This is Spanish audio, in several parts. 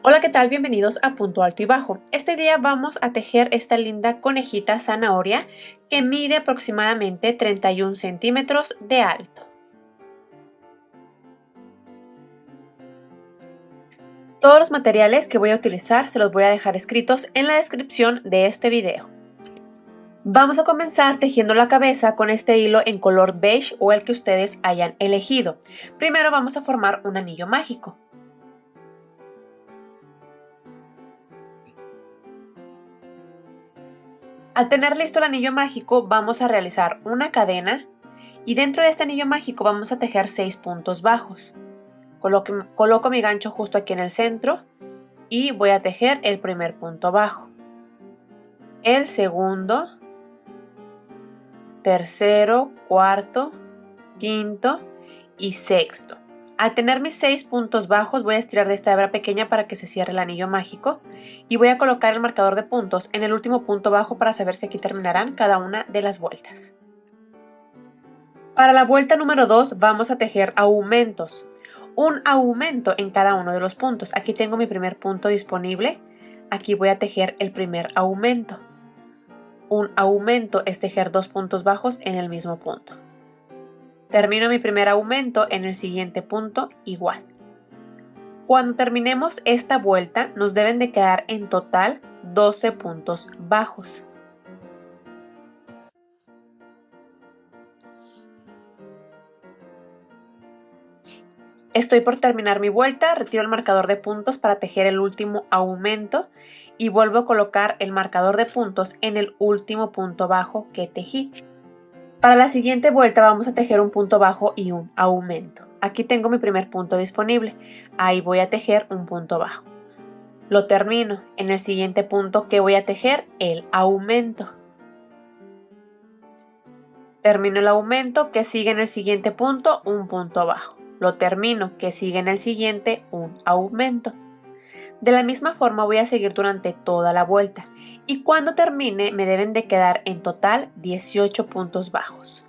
Hola, ¿qué tal? Bienvenidos a Punto Alto y Bajo. Este día vamos a tejer esta linda conejita zanahoria que mide aproximadamente 31 centímetros de alto. Todos los materiales que voy a utilizar se los voy a dejar escritos en la descripción de este video. Vamos a comenzar tejiendo la cabeza con este hilo en color beige o el que ustedes hayan elegido. Primero vamos a formar un anillo mágico. Al tener listo el anillo mágico, vamos a realizar una cadena y dentro de este anillo mágico vamos a tejer 6 puntos bajos. Coloco mi gancho justo aquí en el centro y voy a tejer el primer punto bajo, el segundo, tercero, cuarto, quinto y sexto. Al tener mis 6 puntos bajos voy a estirar de esta hebra pequeña para que se cierre el anillo mágico y voy a colocar el marcador de puntos en el último punto bajo para saber que aquí terminarán cada una de las vueltas. Para la vuelta número 2 vamos a tejer aumentos. Un aumento en cada uno de los puntos. Aquí tengo mi primer punto disponible. Aquí voy a tejer el primer aumento. Un aumento es tejer 2 puntos bajos en el mismo punto. Termino mi primer aumento en el siguiente punto igual. Cuando terminemos esta vuelta nos deben de quedar en total 12 puntos bajos. Estoy por terminar mi vuelta, retiro el marcador de puntos para tejer el último aumento y vuelvo a colocar el marcador de puntos en el último punto bajo que tejí. Para la siguiente vuelta vamos a tejer un punto bajo y un aumento. Aquí tengo mi primer punto disponible, ahí voy a tejer un punto bajo. Lo termino. En el siguiente punto que voy a tejer el aumento. Termino el aumento, que sigue en el siguiente punto un punto bajo. Lo termino, que sigue en el siguiente un aumento. De la misma forma voy a seguir durante toda la vuelta y cuando termine me deben de quedar en total 18 puntos bajos.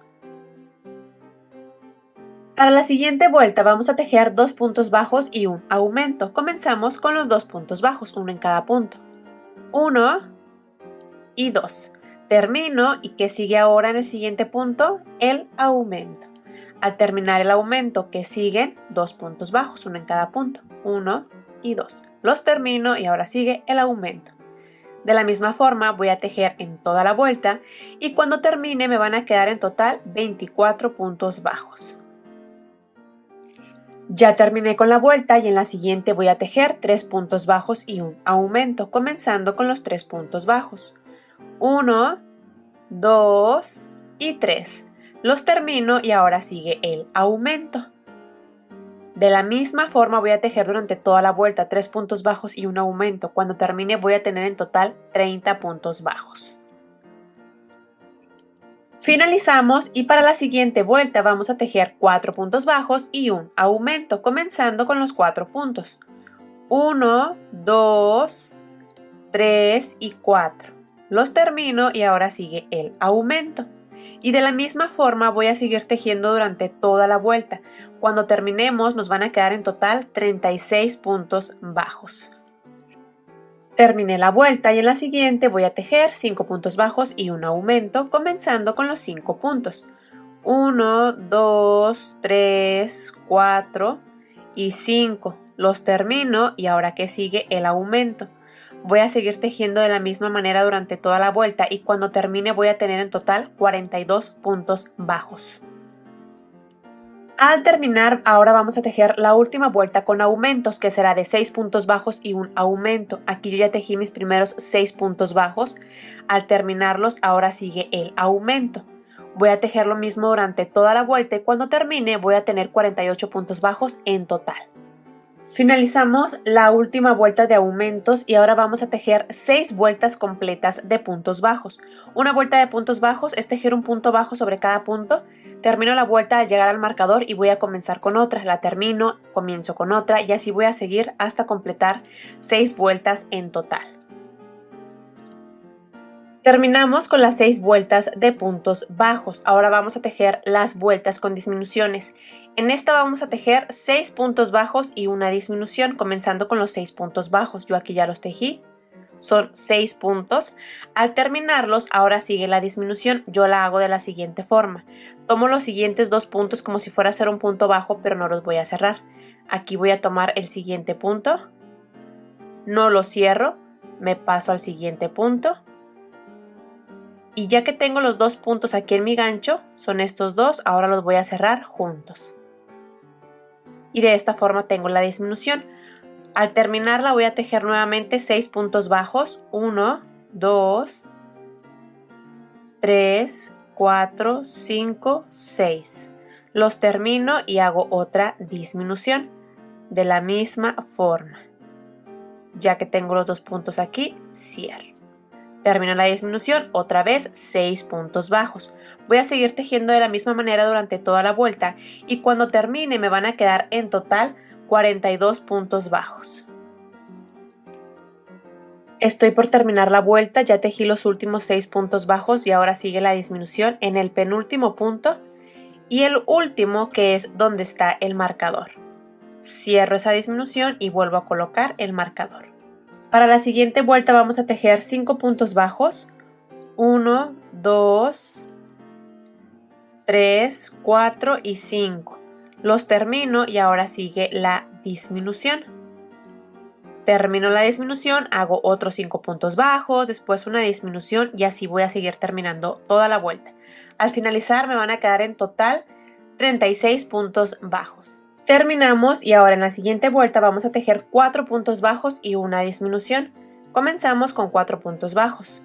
Para la siguiente vuelta vamos a tejer 2 puntos bajos y un aumento. Comenzamos con los 2 puntos bajos, uno en cada punto. 1 y 2. Termino y que sigue ahora en el siguiente punto el aumento. Al terminar el aumento que siguen 2 puntos bajos, uno en cada punto, 1 y 2. Los termino y ahora sigue el aumento. De la misma forma voy a tejer en toda la vuelta y cuando termine me van a quedar en total 24 puntos bajos. Ya terminé con la vuelta y en la siguiente voy a tejer 3 puntos bajos y un aumento, comenzando con los 3 puntos bajos. 1, 2 y 3. Los termino y ahora sigue el aumento. De la misma forma voy a tejer durante toda la vuelta 3 puntos bajos y un aumento. Cuando termine voy a tener en total 30 puntos bajos. Finalizamos y para la siguiente vuelta vamos a tejer 4 puntos bajos y un aumento, comenzando con los 4 puntos. 1, 2, 3 y 4. Los termino y ahora sigue el aumento. Y de la misma forma voy a seguir tejiendo durante toda la vuelta. Cuando terminemos nos van a quedar en total 36 puntos bajos. Terminé la vuelta y en la siguiente voy a tejer 5 puntos bajos y un aumento, comenzando con los 5 puntos. 1, 2, 3, 4 y 5. Los termino y ahora que sigue el aumento. Voy a seguir tejiendo de la misma manera durante toda la vuelta y cuando termine voy a tener en total 42 puntos bajos. Al terminar, ahora vamos a tejer la última vuelta con aumentos, que será de 6 puntos bajos y un aumento. Aquí yo ya tejí mis primeros 6 puntos bajos. Al terminarlos, ahora sigue el aumento. Voy a tejer lo mismo durante toda la vuelta y cuando termine voy a tener 48 puntos bajos en total. Finalizamos la última vuelta de aumentos y ahora vamos a tejer 6 vueltas completas de puntos bajos. Una vuelta de puntos bajos es tejer un punto bajo sobre cada punto. Termino la vuelta al llegar al marcador y voy a comenzar con otra. La termino, comienzo con otra y así voy a seguir hasta completar 6 vueltas en total. Terminamos con las 6 vueltas de puntos bajos. Ahora vamos a tejer las vueltas con disminuciones. En esta vamos a tejer 6 puntos bajos y una disminución, comenzando con los 6 puntos bajos. Yo aquí ya los tejí. Son 6 puntos. Al terminarlos, ahora sigue la disminución. Yo la hago de la siguiente forma. Tomo los siguientes 2 puntos como si fuera a hacer un punto bajo, pero no los voy a cerrar. Aquí voy a tomar el siguiente punto. No lo cierro. Me paso al siguiente punto. Y ya que tengo los 2 puntos aquí en mi gancho, son estos dos, ahora los voy a cerrar juntos. Y de esta forma tengo la disminución. Al terminarla voy a tejer nuevamente 6 puntos bajos. 1, 2, 3, 4, 5, 6. Los termino y hago otra disminución. De la misma forma. Ya que tengo los 2 puntos aquí, cierro. Termino la disminución, otra vez 6 puntos bajos. Voy a seguir tejiendo de la misma manera durante toda la vuelta y cuando termine me van a quedar en total 42 puntos bajos. Estoy por terminar la vuelta, ya tejí los últimos 6 puntos bajos y ahora sigue la disminución en el penúltimo punto y el último, que es donde está el marcador. Cierro esa disminución y vuelvo a colocar el marcador. Para la siguiente vuelta vamos a tejer 5 puntos bajos. 1, 2, 3, 4 y 5. Los termino y ahora sigue la disminución. Termino la disminución, hago otros 5 puntos bajos, después una disminución y así voy a seguir terminando toda la vuelta. Al finalizar me van a quedar en total 36 puntos bajos. Terminamos y ahora en la siguiente vuelta vamos a tejer 4 puntos bajos y una disminución. Comenzamos con 4 puntos bajos.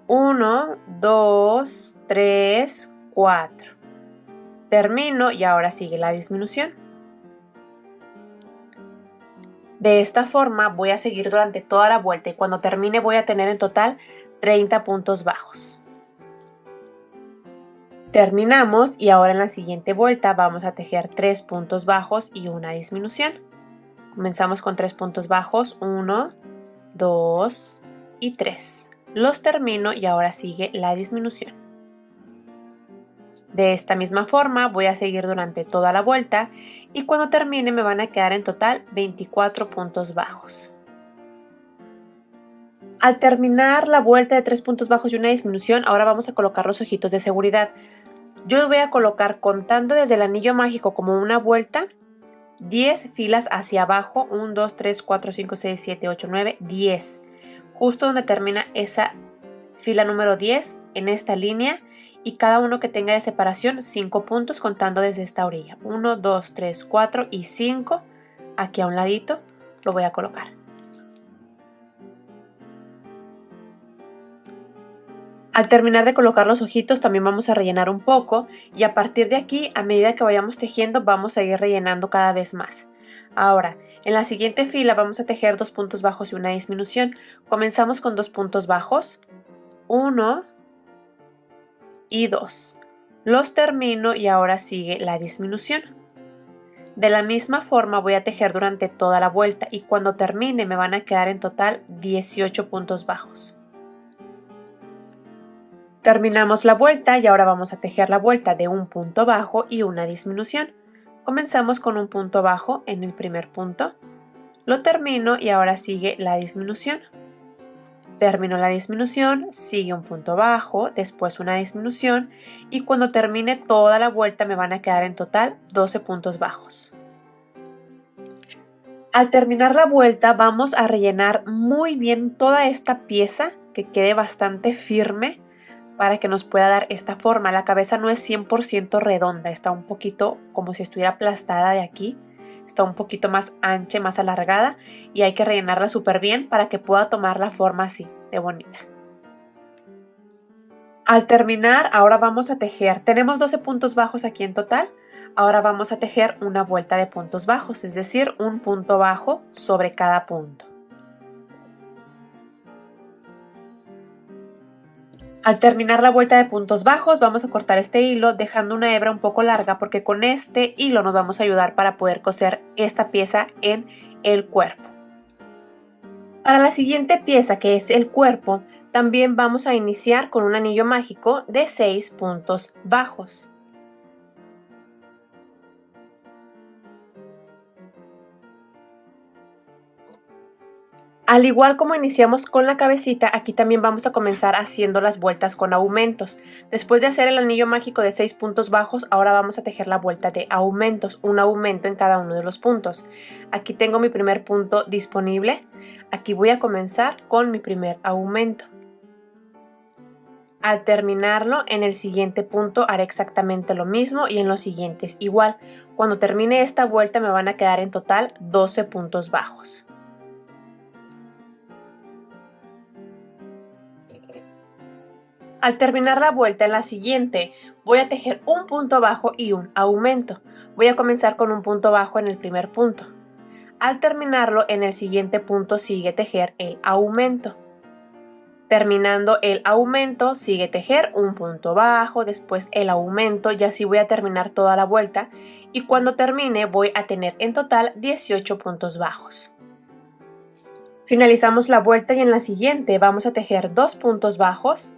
1, 2, 3, 4. Termino y ahora sigue la disminución. De esta forma voy a seguir durante toda la vuelta y cuando termine voy a tener en total 30 puntos bajos. Terminamos y ahora en la siguiente vuelta vamos a tejer 3 puntos bajos y una disminución. Comenzamos con 3 puntos bajos, 1, 2 y 3. Los termino y ahora sigue la disminución. De esta misma forma voy a seguir durante toda la vuelta y cuando termine me van a quedar en total 24 puntos bajos. Al terminar la vuelta de 3 puntos bajos y una disminución, ahora vamos a colocar los ojitos de seguridad. Yo los voy a colocar contando desde el anillo mágico como una vuelta, 10 filas hacia abajo, 1, 2, 3, 4, 5, 6, 7, 8, 9, 10. Justo donde termina esa fila número 10 en esta línea y cada uno que tenga de separación 5 puntos contando desde esta orilla. 1, 2, 3, 4 y 5 aquí a un ladito lo voy a colocar. Al terminar de colocar los ojitos también vamos a rellenar un poco y a partir de aquí, a medida que vayamos tejiendo, vamos a ir rellenando cada vez más. Ahora, en la siguiente fila vamos a tejer 2 puntos bajos y una disminución. Comenzamos con 2 puntos bajos, 1 y 2. Los termino y ahora sigue la disminución. De la misma forma voy a tejer durante toda la vuelta y cuando termine me van a quedar en total 18 puntos bajos. Terminamos la vuelta y ahora vamos a tejer la vuelta de un punto bajo y una disminución. Comenzamos con un punto bajo en el primer punto, lo termino y ahora sigue la disminución. Termino la disminución, sigue un punto bajo, después una disminución y cuando termine toda la vuelta me van a quedar en total 12 puntos bajos. Al terminar la vuelta vamos a rellenar muy bien toda esta pieza que quede bastante firme para que nos pueda dar esta forma. La cabeza no es 100% redonda, está un poquito como si estuviera aplastada de aquí, está un poquito más ancha, más alargada y hay que rellenarla súper bien para que pueda tomar la forma así, de bonita. Al terminar, ahora vamos a tejer, tenemos 12 puntos bajos aquí en total, ahora vamos a tejer una vuelta de puntos bajos, es decir, un punto bajo sobre cada punto. Al terminar la vuelta de puntos bajos vamos a cortar este hilo dejando una hebra un poco larga porque con este hilo nos vamos a ayudar para poder coser esta pieza en el cuerpo. Para la siguiente pieza, que es el cuerpo, También vamos a iniciar con un anillo mágico de 6 puntos bajos. Al igual como iniciamos con la cabecita, aquí también vamos a comenzar haciendo las vueltas con aumentos. Después de hacer el anillo mágico de 6 puntos bajos, ahora vamos a tejer la vuelta de aumentos, un aumento en cada uno de los puntos. Aquí tengo mi primer punto disponible. Aquí voy a comenzar con mi primer aumento. Al terminarlo, en el siguiente punto haré exactamente lo mismo y en los siguientes igual. Cuando termine esta vuelta me van a quedar en total 12 puntos bajos. Al terminar la vuelta en la siguiente, voy a tejer un punto bajo y un aumento. Voy a comenzar con un punto bajo en el primer punto. Al terminarlo, en el siguiente punto sigue tejer el aumento. Terminando el aumento, sigue tejer un punto bajo, después el aumento y así voy a terminar toda la vuelta. Y cuando termine voy a tener en total 18 puntos bajos. Finalizamos la vuelta y en la siguiente vamos a tejer 2 puntos bajos.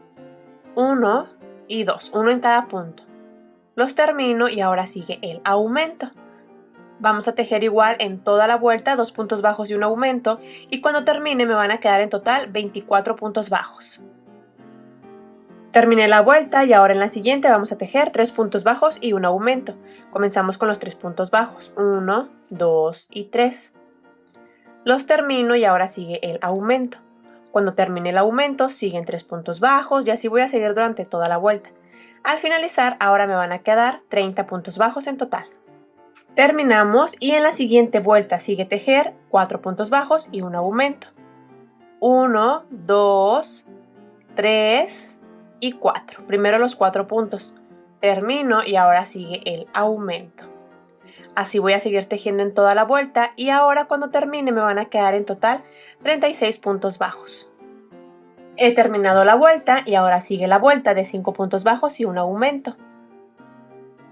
1 y 2, uno en cada punto. Los termino y ahora sigue el aumento. Vamos a tejer igual en toda la vuelta, 2 puntos bajos y un aumento, y cuando termine me van a quedar en total 24 puntos bajos. Terminé la vuelta y ahora en la siguiente vamos a tejer 3 puntos bajos y un aumento. Comenzamos con los 3 puntos bajos, 1, 2 y 3. Los termino y ahora sigue el aumento. Cuando termine el aumento siguen 3 puntos bajos y así voy a seguir durante toda la vuelta. Al finalizar ahora me van a quedar 30 puntos bajos en total. Terminamos y en la siguiente vuelta sigue tejer 4 puntos bajos y un aumento. 1, 2, 3 y 4. Primero los 4 puntos. Termino y ahora sigue el aumento. Así voy a seguir tejiendo en toda la vuelta y ahora cuando termine me van a quedar en total 36 puntos bajos. He terminado la vuelta y ahora sigue la vuelta de 5 puntos bajos y un aumento.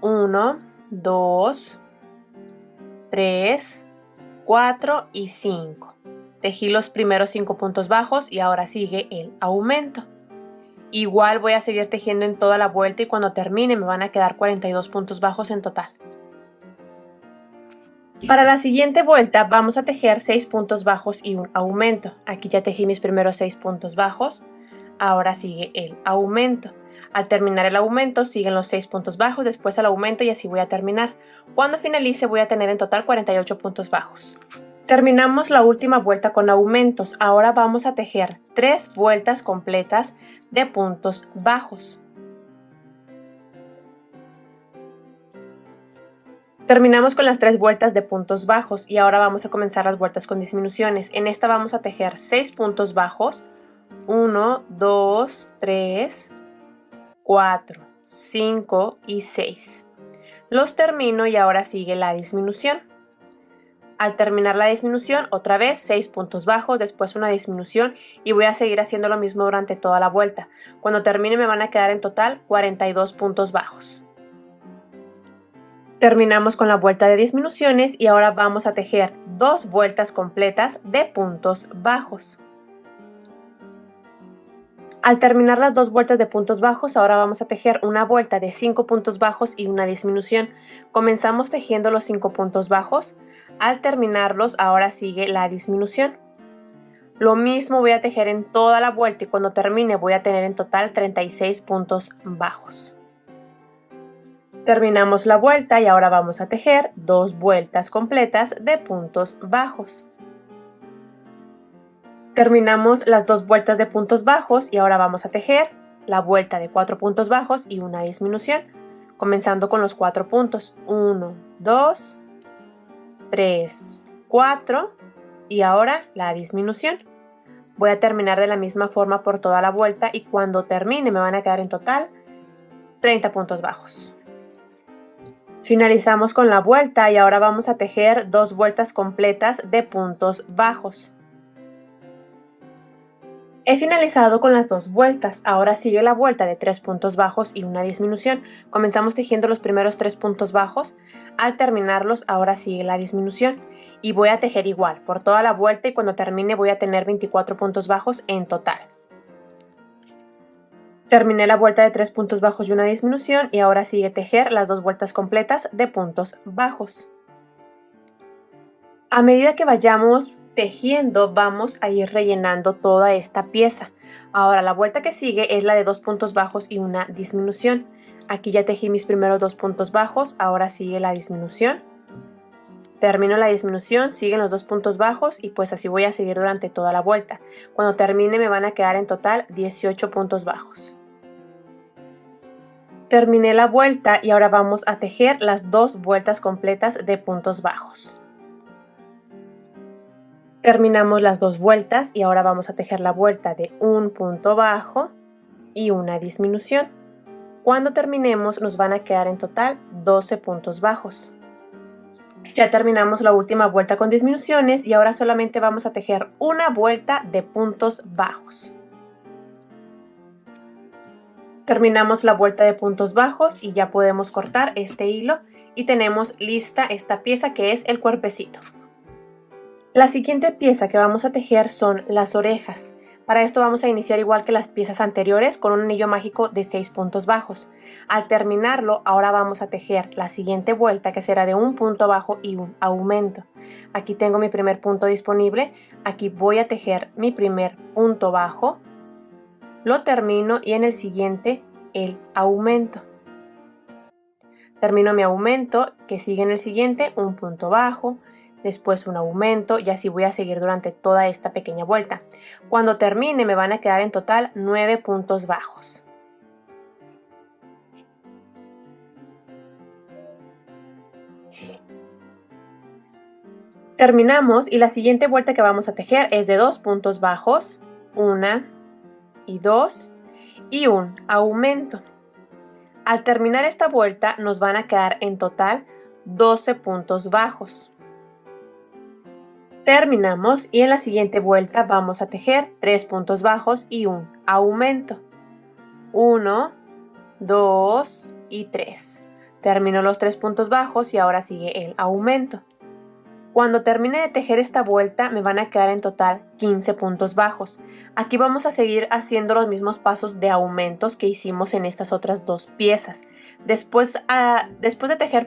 1, 2, 3, 4 y 5. Tejí los primeros 5 puntos bajos y ahora sigue el aumento. Igual voy a seguir tejiendo en toda la vuelta y cuando termine me van a quedar 42 puntos bajos en total. Para la siguiente vuelta vamos a tejer 6 puntos bajos y un aumento. Aquí ya tejí mis primeros 6 puntos bajos. Ahora sigue el aumento. Al terminar el aumento siguen los 6 puntos bajos, después el aumento y así voy a terminar. Cuando finalice voy a tener en total 48 puntos bajos. Terminamos la última vuelta con aumentos. Ahora vamos a tejer 3 vueltas completas de puntos bajos. Terminamos con las 3 vueltas de puntos bajos y ahora vamos a comenzar las vueltas con disminuciones. En esta vamos a tejer 6 puntos bajos, 1, 2, 3, 4, 5 y 6. Los termino y ahora sigue la disminución. Al terminar la disminución, otra vez 6 puntos bajos, después una disminución y voy a seguir haciendo lo mismo durante toda la vuelta. Cuando termine me van a quedar en total 42 puntos bajos. Terminamos con la vuelta de disminuciones y ahora vamos a tejer 2 vueltas completas de puntos bajos. Al terminar las 2 vueltas de puntos bajos, ahora vamos a tejer una vuelta de 5 puntos bajos y una disminución. Comenzamos tejiendo los 5 puntos bajos. Al terminarlos, ahora sigue la disminución. Lo mismo voy a tejer en toda la vuelta y cuando termine voy a tener en total 36 puntos bajos. Terminamos la vuelta y ahora vamos a tejer 2 vueltas completas de puntos bajos. Terminamos las 2 vueltas de puntos bajos y ahora vamos a tejer la vuelta de 4 puntos bajos y una disminución, comenzando con los 4 puntos. 1, 2, 3, 4 y ahora la disminución. Voy a terminar de la misma forma por toda la vuelta y cuando termine me van a quedar en total 30 puntos bajos. Finalizamos con la vuelta y ahora vamos a tejer 2 vueltas completas de puntos bajos. He finalizado con las 2 vueltas, ahora sigue la vuelta de 3 puntos bajos y una disminución. Comenzamos tejiendo los primeros 3 puntos bajos, al terminarlos ahora sigue la disminución y voy a tejer igual por toda la vuelta y cuando termine voy a tener 24 puntos bajos en total. Terminé la vuelta de 3 puntos bajos y una disminución y ahora sigue tejer las 2 vueltas completas de puntos bajos. A medida que vayamos tejiendo, vamos a ir rellenando toda esta pieza. Ahora la vuelta que sigue es la de 2 puntos bajos y una disminución. Aquí ya tejí mis primeros 2 puntos bajos, ahora sigue la disminución. Termino la disminución, siguen los 2 puntos bajos y pues así voy a seguir durante toda la vuelta. Cuando termine me van a quedar en total 18 puntos bajos. Terminé la vuelta y ahora vamos a tejer las 2 vueltas completas de puntos bajos. Terminamos las 2 vueltas y ahora vamos a tejer la vuelta de un punto bajo y una disminución. Cuando terminemos nos van a quedar en total 12 puntos bajos. Ya terminamos la última vuelta con disminuciones y ahora solamente vamos a tejer una vuelta de puntos bajos. Terminamos la vuelta de puntos bajos y ya podemos cortar este hilo y tenemos lista esta pieza que es el cuerpecito. La siguiente pieza que vamos a tejer son las orejas. Para esto vamos a iniciar igual que las piezas anteriores con un anillo mágico de 6 puntos bajos. Al terminarlo, ahora vamos a tejer la siguiente vuelta que será de un punto bajo y un aumento. Aquí tengo mi primer punto disponible, aquí voy a tejer mi primer punto bajo, lo termino y en el siguiente el aumento. Termino mi aumento, que sigue en el siguiente un punto bajo, después un aumento y así voy a seguir durante toda esta pequeña vuelta. Cuando termine me van a quedar en total 9 puntos bajos. Terminamos y la siguiente vuelta que vamos a tejer es de 2 puntos bajos, 1 y 2 y un aumento. Al terminar esta vuelta nos van a quedar en total 12 puntos bajos. Terminamos y en la siguiente vuelta vamos a tejer 3 puntos bajos y un aumento. 1, 2 y 3. Termino los 3 puntos bajos y ahora sigue el aumento. Cuando termine de tejer esta vuelta me van a quedar en total 15 puntos bajos. Aquí vamos a seguir haciendo los mismos pasos de aumentos que hicimos en estas otras 2 piezas. Después de tejer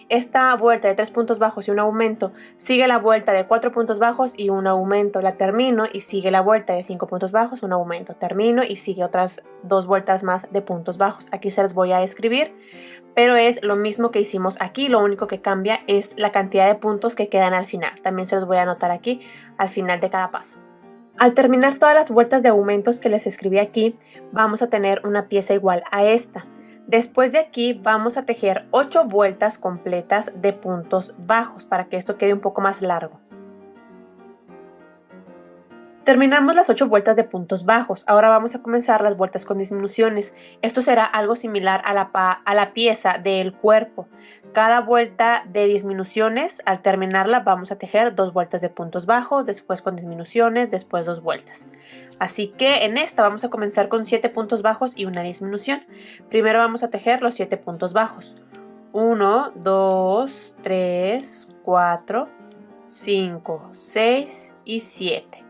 esta vuelta de 3 puntos bajos y un aumento, sigue la vuelta de 4 puntos bajos y un aumento. La termino y sigue la vuelta de 5 puntos bajos, un aumento. Termino y sigue otras 2 vueltas más de puntos bajos. Aquí se las voy a escribir, pero es lo mismo que hicimos aquí. Lo único que cambia es la cantidad de puntos que quedan al final. También se los voy a anotar aquí al final de cada paso. Al terminar todas las vueltas de aumentos que les escribí aquí, vamos a tener una pieza igual a esta. Después de aquí vamos a tejer 8 vueltas completas de puntos bajos para que esto quede un poco más largo. Terminamos las 8 vueltas de puntos bajos. Ahora vamos a comenzar las vueltas con disminuciones. Esto será algo similar a la pieza del cuerpo. Cada vuelta de disminuciones, al terminarla vamos a tejer 2 vueltas de puntos bajos, después con disminuciones, después 2 vueltas. Así que en esta vamos a comenzar con 7 puntos bajos y una disminución. Primero vamos a tejer los 7 puntos bajos. 1, 2, 3, 4, 5, 6 y 7.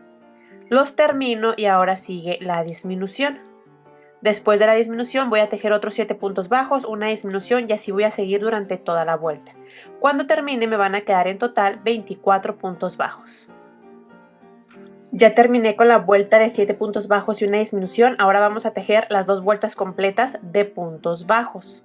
Los termino y ahora sigue la disminución. Después de la disminución voy a tejer otros 7 puntos bajos, una disminución y así voy a seguir durante toda la vuelta. Cuando termine me van a quedar en total 24 puntos bajos. Ya terminé con la vuelta de 7 puntos bajos y una disminución. Ahora vamos a tejer las 2 vueltas completas de puntos bajos.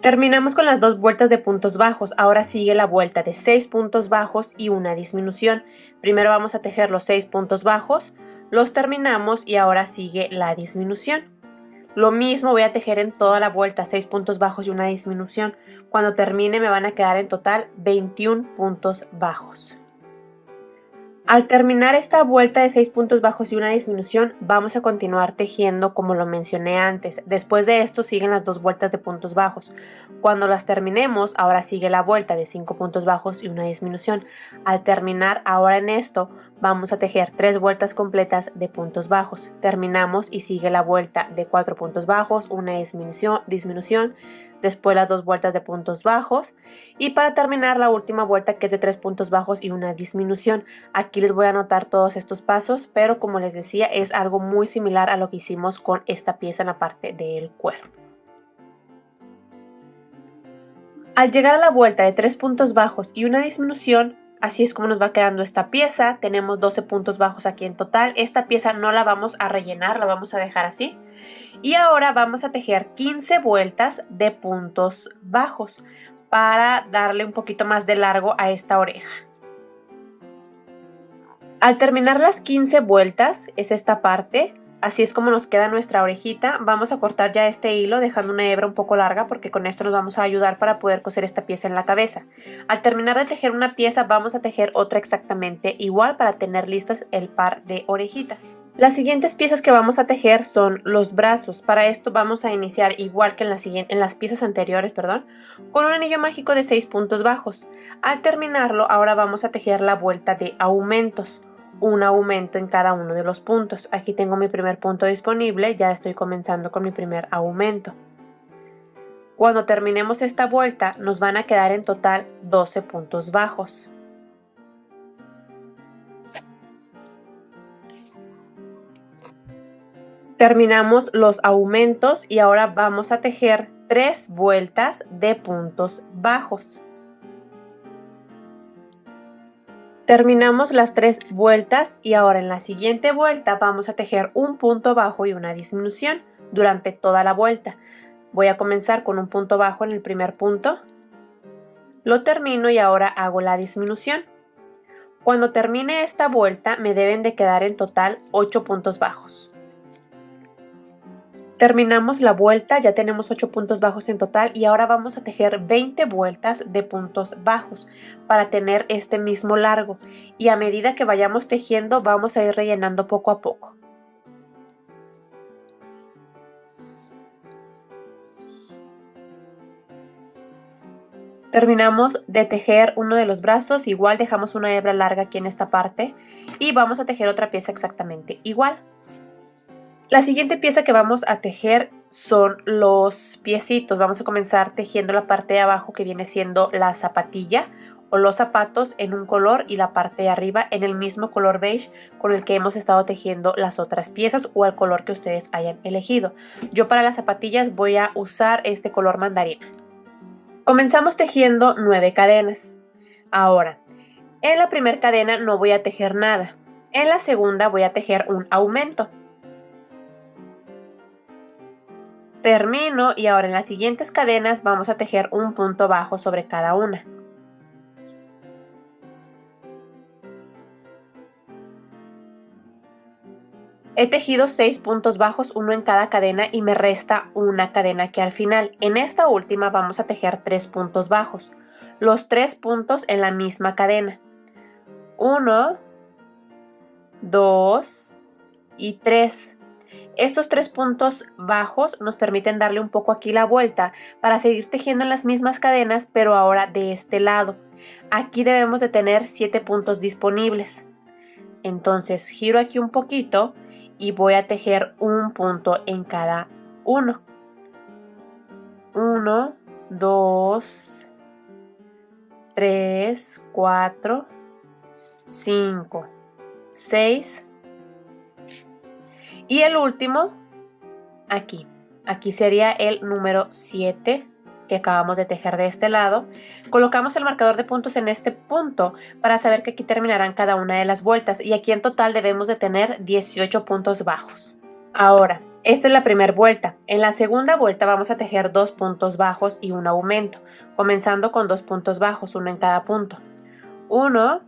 Terminamos con las 2 vueltas de puntos bajos. Ahora sigue la vuelta de 6 puntos bajos y una disminución. Primero vamos a tejer los 6 puntos bajos, los terminamos y ahora sigue la disminución. Lo mismo voy a tejer en toda la vuelta, 6 puntos bajos y una disminución. Cuando termine me van a quedar en total 21 puntos bajos. Al terminar esta vuelta de 6 puntos bajos y una disminución, vamos a continuar tejiendo como lo mencioné antes. Después de esto siguen las 2 vueltas de puntos bajos. Cuando las terminemos, ahora sigue la vuelta de 5 puntos bajos y una disminución. Al terminar ahora en esto, vamos a tejer 3 vueltas completas de puntos bajos. Terminamos y sigue la vuelta de 4 puntos bajos, una disminución, después las 2 vueltas de puntos bajos y para terminar la última vuelta, que es de 3 puntos bajos y una disminución. Aquí les voy a anotar todos estos pasos, pero como les decía, es algo muy similar a lo que hicimos con esta pieza en la parte del cuero. Al llegar a la vuelta de 3 puntos bajos y una disminución, así es como nos va quedando esta pieza. Tenemos 12 puntos bajos aquí en total. Esta pieza no la vamos a rellenar, la vamos a dejar así. Y ahora vamos a tejer 15 vueltas de puntos bajos para darle un poquito más de largo a esta oreja. Al terminar las 15 vueltas, es esta parte. Así es como nos queda nuestra orejita. Vamos a cortar ya este hilo dejando una hebra un poco larga porque con esto nos vamos a ayudar para poder coser esta pieza en la cabeza. Al terminar de tejer una pieza vamos a tejer otra exactamente igual para tener listas el par de orejitas. Las siguientes piezas que vamos a tejer son los brazos. Para esto vamos a iniciar igual que en las piezas anteriores, con un anillo mágico de 6 puntos bajos. Al terminarlo ahora vamos a tejer la vuelta de aumentos. Un aumento en cada uno de los puntos. Aquí tengo mi primer punto disponible, ya estoy comenzando con mi primer aumento. Cuando terminemos esta vuelta nos van a quedar en total 12 puntos bajos. Terminamos los aumentos y ahora vamos a tejer 3 vueltas de puntos bajos. Terminamos las 3 vueltas y ahora en la siguiente vuelta vamos a tejer un punto bajo y una disminución durante toda la vuelta. Voy a comenzar con un punto bajo en el primer punto, lo termino y ahora hago la disminución. Cuando termine esta vuelta me deben de quedar en total 8 puntos bajos. Terminamos la vuelta, ya tenemos 8 puntos bajos en total y ahora vamos a tejer 20 vueltas de puntos bajos para tener este mismo largo y a medida que vayamos tejiendo vamos a ir rellenando poco a poco. Terminamos de tejer uno de los brazos, igual dejamos una hebra larga aquí en esta parte y vamos a tejer otra pieza exactamente igual. La siguiente pieza que vamos a tejer son los piecitos. Vamos a comenzar tejiendo la parte de abajo que viene siendo la zapatilla o los zapatos en un color y la parte de arriba en el mismo color beige con el que hemos estado tejiendo las otras piezas o el color que ustedes hayan elegido. Yo para las zapatillas voy a usar este color mandarina. Comenzamos tejiendo 9 cadenas. Ahora, en la primera cadena no voy a tejer nada. En la segunda voy a tejer un aumento. Termino y ahora en las siguientes cadenas vamos a tejer un punto bajo sobre cada una. He tejido 6 puntos bajos, uno en cada cadena y me resta una cadena aquí al final. En esta última vamos a tejer 3 puntos bajos, los 3 puntos en la misma cadena. 1, 2 y 3. Estos 3 puntos bajos nos permiten darle un poco aquí la vuelta para seguir tejiendo en las mismas cadenas, pero ahora de este lado. Aquí debemos de tener 7 puntos disponibles. Entonces giro aquí un poquito y voy a tejer un punto en cada uno. 1, 2, 3, 4, 5, 6. Y el último, aquí sería el número 7 que acabamos de tejer de este lado. Colocamos el marcador de puntos en este punto para saber que aquí terminarán cada una de las vueltas y aquí en total debemos de tener 18 puntos bajos. Ahora, esta es la primera vuelta. En la segunda vuelta vamos a tejer 2 puntos bajos y un aumento, comenzando con 2 puntos bajos, uno en cada punto. 1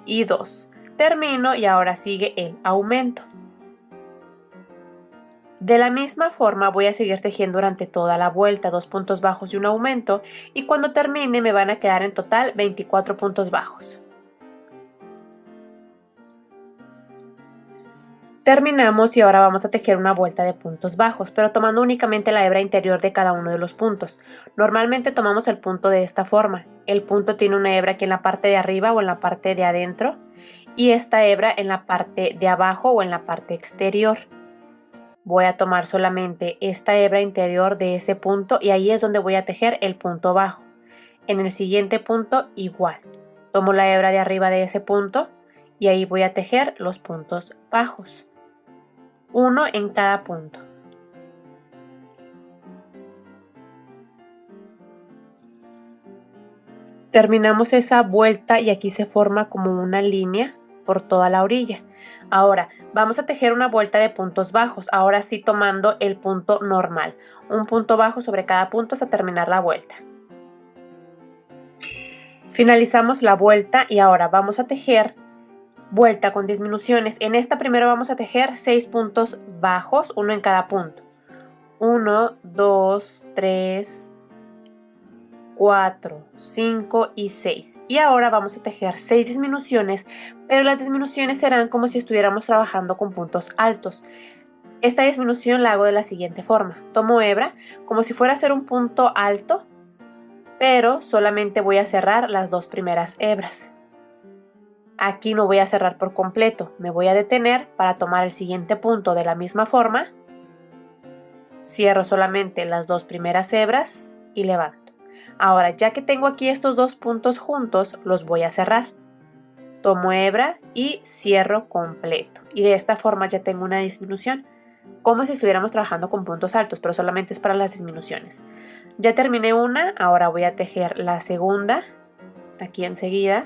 y 2. Termino y ahora sigue el aumento. De la misma forma voy a seguir tejiendo durante toda la vuelta, 2 puntos bajos y un aumento, y cuando termine me van a quedar en total 24 puntos bajos. Terminamos y ahora vamos a tejer una vuelta de puntos bajos, pero tomando únicamente la hebra interior de cada uno de los puntos. Normalmente tomamos el punto de esta forma. El punto tiene una hebra aquí en la parte de arriba o en la parte de adentro, y esta hebra en la parte de abajo o en la parte exterior. Voy a tomar solamente esta hebra interior de ese punto y ahí es donde voy a tejer el punto bajo. En el siguiente punto igual. Tomo la hebra de arriba de ese punto y ahí voy a tejer los puntos bajos. Uno en cada punto. Terminamos esa vuelta y aquí se forma como una línea por toda la orilla. Ahora vamos a tejer una vuelta de puntos bajos, ahora sí tomando el punto normal. Un punto bajo sobre cada punto hasta terminar la vuelta. Finalizamos la vuelta y ahora vamos a tejer vuelta con disminuciones. En esta primero vamos a tejer 6 puntos bajos, uno en cada punto. 1, 2, 3, 4, 5 y 6. Y ahora vamos a tejer 6 disminuciones, pero las disminuciones serán como si estuviéramos trabajando con puntos altos. Esta disminución la hago de la siguiente forma. Tomo hebra como si fuera a hacer un punto alto, pero solamente voy a cerrar las dos primeras hebras. Aquí no voy a cerrar por completo, me voy a detener para tomar el siguiente punto de la misma forma. Cierro solamente las dos primeras hebras y levanto. Ahora, ya que tengo aquí estos dos puntos juntos, los voy a cerrar. Tomo hebra y cierro completo. Y de esta forma ya tengo una disminución, como si estuviéramos trabajando con puntos altos, pero solamente es para las disminuciones. Ya terminé una, ahora voy a tejer la segunda, aquí enseguida.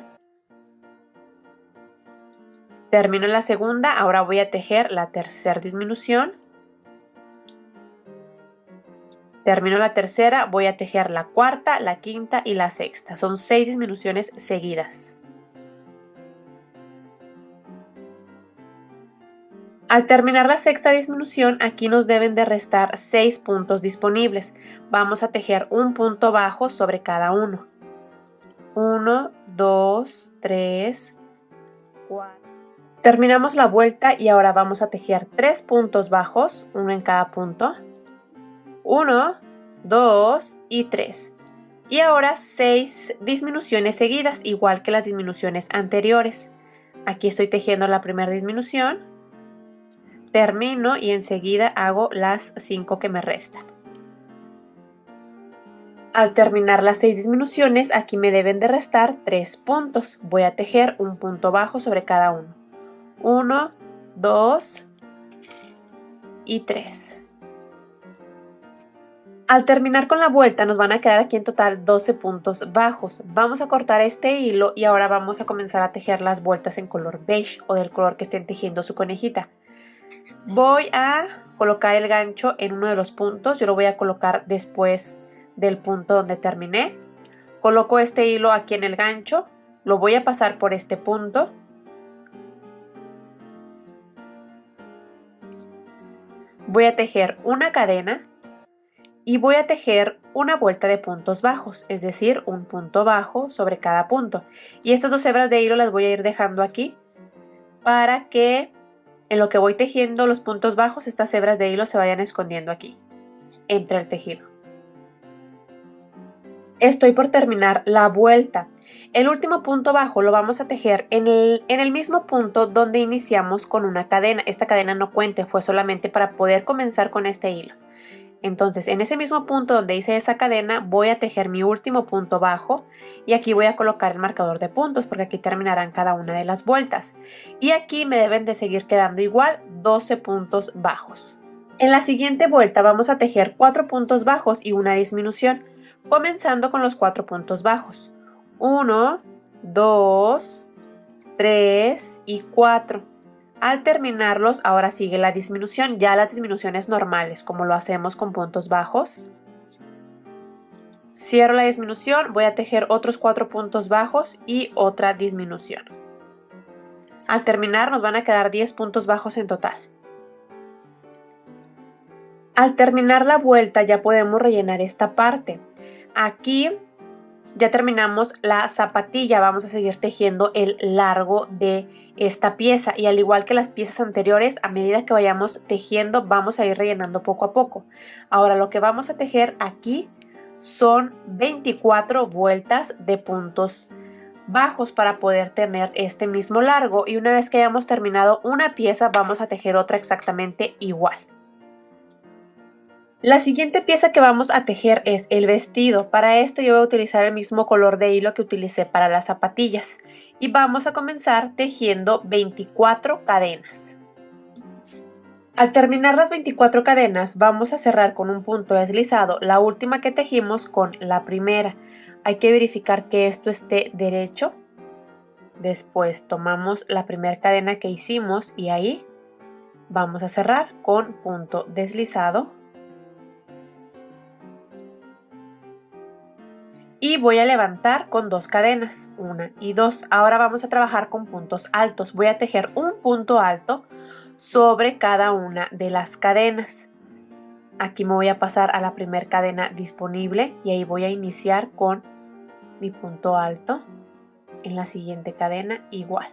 Termino la segunda, ahora voy a tejer la tercera disminución. Termino la tercera, voy a tejer la cuarta, la quinta y la sexta. Son 6 disminuciones seguidas. Al terminar la sexta disminución, aquí nos deben de restar 6 puntos disponibles. Vamos a tejer un punto bajo sobre cada uno. 1, 2, 3, 4. Terminamos la vuelta y ahora vamos a tejer 3 puntos bajos, uno en cada punto. 1, 2 y 3. Y ahora 6 disminuciones seguidas, igual que las disminuciones anteriores. Aquí estoy tejiendo la primera disminución, termino y enseguida hago las 5 que me restan. Al terminar las 6 disminuciones, aquí me deben de restar 3 puntos. Voy a tejer un punto bajo sobre cada uno. 1, 2 y 3. Al terminar con la vuelta nos van a quedar aquí en total 12 puntos bajos. Vamos a cortar este hilo y ahora vamos a comenzar a tejer las vueltas en color beige o del color que estén tejiendo su conejita. Voy a colocar el gancho en uno de los puntos, yo lo voy a colocar después del punto donde terminé. Coloco este hilo aquí en el gancho, lo voy a pasar por este punto. Voy a tejer una cadena y voy a tejer una vuelta de puntos bajos, es decir, un punto bajo sobre cada punto. Y estas 2 hebras de hilo las voy a ir dejando aquí para que en lo que voy tejiendo los puntos bajos, estas hebras de hilo se vayan escondiendo aquí, entre el tejido. Estoy por terminar la vuelta. El último punto bajo lo vamos a tejer en el mismo punto donde iniciamos con una cadena. Esta cadena no cuenta, fue solamente para poder comenzar con este hilo. Entonces, en ese mismo punto donde hice esa cadena, voy a tejer mi último punto bajo y aquí voy a colocar el marcador de puntos porque aquí terminarán cada una de las vueltas. Y aquí me deben de seguir quedando igual 12 puntos bajos. En la siguiente vuelta vamos a tejer 4 puntos bajos y una disminución, comenzando con los 4 puntos bajos. 1, 2, 3 y 4. Al terminarlos, ahora sigue la disminución, ya las disminuciones normales, como lo hacemos con puntos bajos. Cierro la disminución, voy a tejer otros 4 puntos bajos y otra disminución. Al terminar nos van a quedar 10 puntos bajos en total. Al terminar la vuelta ya podemos rellenar esta parte. Aquí ya terminamos la zapatilla, vamos a seguir tejiendo el largo de esta pieza y al igual que las piezas anteriores, a medida que vayamos tejiendo vamos a ir rellenando poco a poco. Ahora lo que vamos a tejer aquí son 24 vueltas de puntos bajos para poder tener este mismo largo, y una vez que hayamos terminado una pieza vamos a tejer otra exactamente igual. La siguiente pieza que vamos a tejer es el vestido. Para esto yo voy a utilizar el mismo color de hilo que utilicé para las zapatillas y vamos a comenzar tejiendo 24 cadenas. Al terminar las 24 cadenas vamos a cerrar con un punto deslizado la última que tejimos con la primera. Hay que verificar que esto esté derecho. Después tomamos la primera cadena que hicimos y ahí vamos a cerrar con punto deslizado. Y voy a levantar con 2 cadenas, 1 y 2. Ahora vamos a trabajar con puntos altos. Voy a tejer un punto alto sobre cada una de las cadenas. Aquí me voy a pasar a la primera cadena disponible y ahí voy a iniciar con mi punto alto. En la siguiente cadena igual.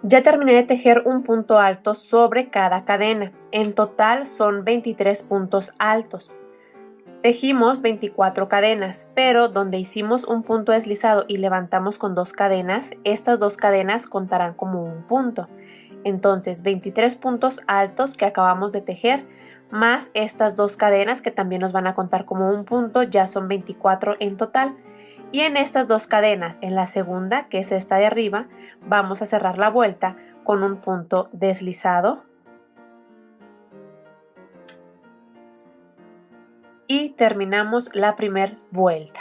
Ya terminé de tejer un punto alto sobre cada cadena. En total son 23 puntos altos. Tejimos 24 cadenas, pero donde hicimos un punto deslizado y levantamos con 2 cadenas, estas 2 cadenas contarán como un punto. Entonces 23 puntos altos que acabamos de tejer, más estas 2 cadenas que también nos van a contar como un punto, ya son 24 en total. Y en estas 2 cadenas, en la segunda, que es esta de arriba, vamos a cerrar la vuelta con un punto deslizado. Y terminamos la primera vuelta.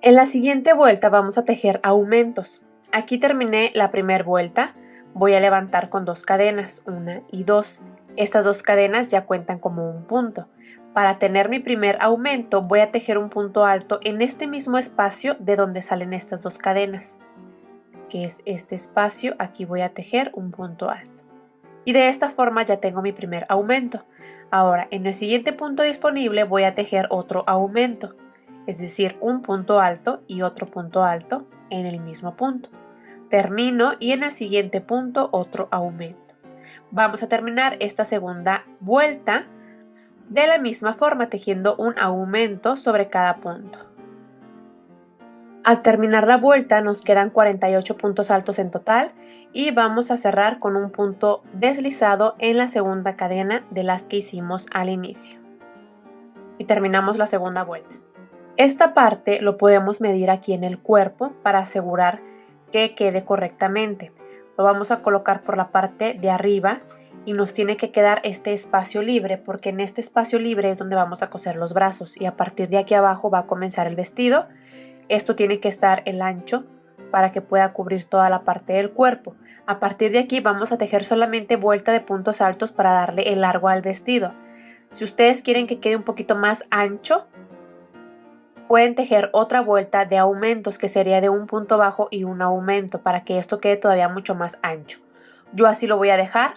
En la siguiente vuelta vamos a tejer aumentos. Aquí terminé la primera vuelta, voy a levantar con 2 cadenas, 1 y 2. Estas 2 cadenas ya cuentan como un punto. Para tener mi primer aumento voy a tejer un punto alto en este mismo espacio de donde salen estas 2 cadenas, que es este espacio. Aquí voy a tejer un punto alto. Y de esta forma ya tengo mi primer aumento. Ahora, en el siguiente punto disponible voy a tejer otro aumento, es decir, un punto alto y otro punto alto en el mismo punto. Termino y en el siguiente punto otro aumento. Vamos a terminar esta segunda vuelta de la misma forma, tejiendo un aumento sobre cada punto. Al terminar la vuelta nos quedan 48 puntos altos en total y vamos a cerrar con un punto deslizado en la segunda cadena de las que hicimos al inicio. Y terminamos la segunda vuelta. Esta parte lo podemos medir aquí en el cuerpo para asegurar que quede correctamente. Lo vamos a colocar por la parte de arriba y nos tiene que quedar este espacio libre, porque en este espacio libre es donde vamos a coser los brazos y a partir de aquí abajo va a comenzar el vestido. Esto tiene que estar el ancho para que pueda cubrir toda la parte del cuerpo. A partir de aquí vamos a tejer solamente vuelta de puntos altos para darle el largo al vestido. Si ustedes quieren que quede un poquito más ancho, pueden tejer otra vuelta de aumentos, que sería de un punto bajo y un aumento, para que esto quede todavía mucho más ancho. Yo así lo voy a dejar.